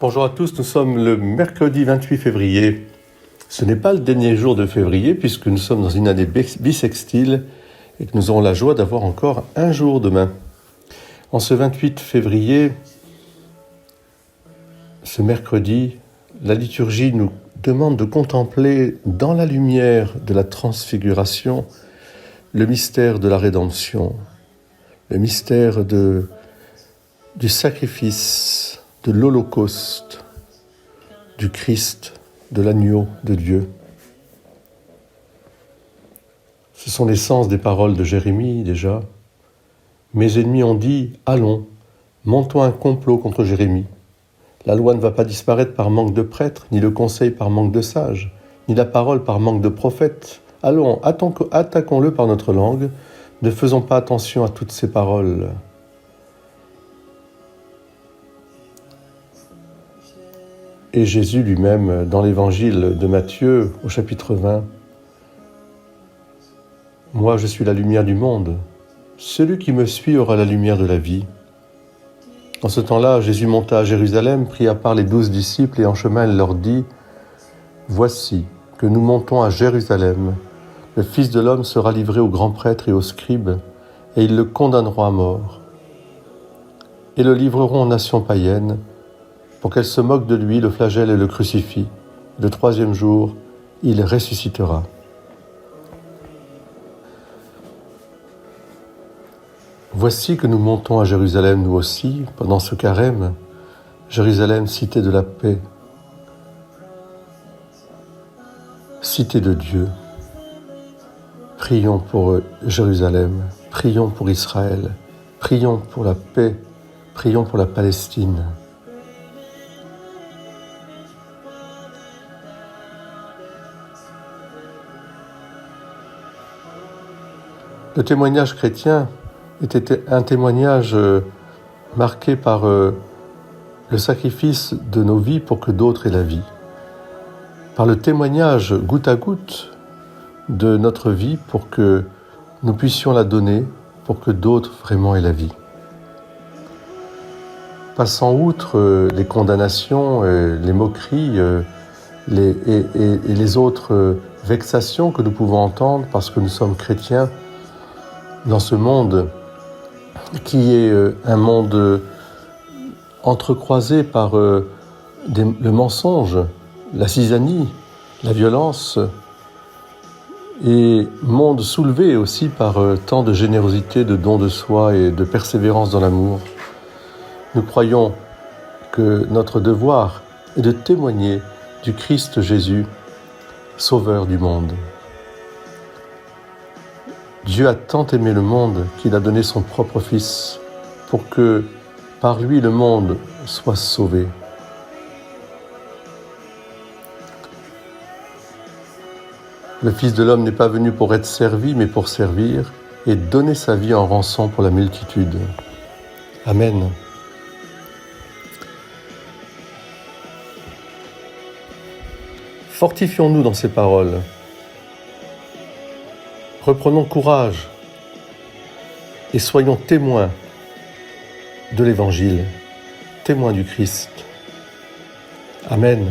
Bonjour à tous, nous sommes le mercredi 28 février. Ce n'est pas le dernier jour de février puisque nous sommes dans une année bissextile et que nous aurons la joie d'avoir encore un jour demain. En ce 28 février, ce mercredi, la liturgie nous demande de contempler dans la lumière de la transfiguration le mystère de la rédemption, le mystère du sacrifice, de l'Holocauste, du Christ, de l'agneau de Dieu. Ce sont les sens des paroles de Jérémie déjà. Mes ennemis ont dit « Allons, montons un complot contre Jérémie. La loi ne va pas disparaître par manque de prêtres, ni le conseil par manque de sages, ni la parole par manque de prophètes. Allons, attaquons-le par notre langue, ne faisons pas attention à toutes ces paroles. » Et Jésus lui-même, dans l'évangile de Matthieu, au chapitre 20, « Moi, je suis la lumière du monde. Celui qui me suit aura la lumière de la vie. » En ce temps-là, Jésus monta à Jérusalem, prit à part les 12 disciples, et en chemin, il leur dit, « Voici que nous montons à Jérusalem. Le Fils de l'homme sera livré aux grands prêtres et aux scribes, et ils le condamneront à mort. Et le livreront aux nations païennes, pour qu'elles se moquent de lui, le flagellent et le crucifient. Le troisième jour, il ressuscitera. » Voici que nous montons à Jérusalem, nous aussi, pendant ce carême. Jérusalem, cité de la paix, cité de Dieu. Prions pour Jérusalem, prions pour Israël, prions pour la paix, prions pour la Palestine. Le témoignage chrétien était un témoignage marqué par le sacrifice de nos vies pour que d'autres aient la vie. Par le témoignage goutte à goutte de notre vie pour que nous puissions la donner, pour que d'autres vraiment aient la vie. Passant outre les condamnations, les moqueries et les autres vexations que nous pouvons entendre parce que nous sommes chrétiens, dans ce monde qui est un monde entrecroisé par le mensonge, la zizanie, la violence, et monde soulevé aussi par tant de générosité, de don de soi et de persévérance dans l'amour. Nous croyons que notre devoir est de témoigner du Christ Jésus, Sauveur du monde. Dieu a tant aimé le monde qu'il a donné son propre Fils pour que, par lui, le monde soit sauvé. Le Fils de l'homme n'est pas venu pour être servi, mais pour servir et donner sa vie en rançon pour la multitude. Amen. Fortifions-nous dans ces paroles. Reprenons courage et soyons témoins de l'Évangile, témoins du Christ. Amen.